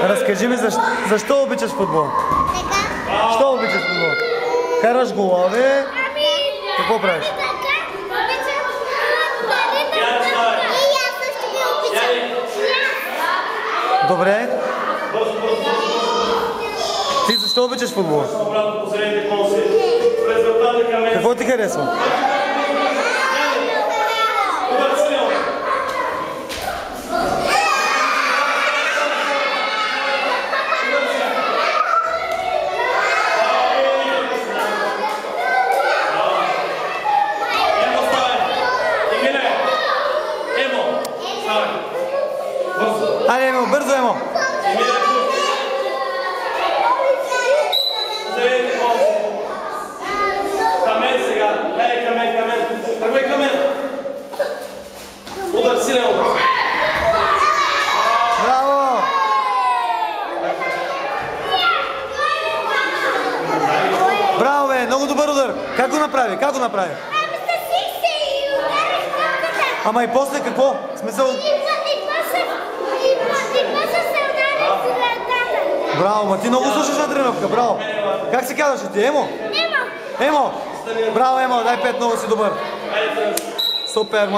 Разкажи ми защо обичаш футбол? Що обичаш футбол? Караш голове? Какво правиш? Добре. Ти защо обичаш футбол? Какво ти харесва? Айде, Емо, бързо, Емо! Камен сега! Ей, камен! Тръгвай камен! Удар, силен удар! Браво! Браво, бе! Много добър удар! Как го направи? Как го направи? Ама и после какво? В смисъл... Браво, ма ти много слушаш на тренировка, браво! Как се казваш ти? Емо? Емо! Браво, Емо, дай 5, много си добър! Супер!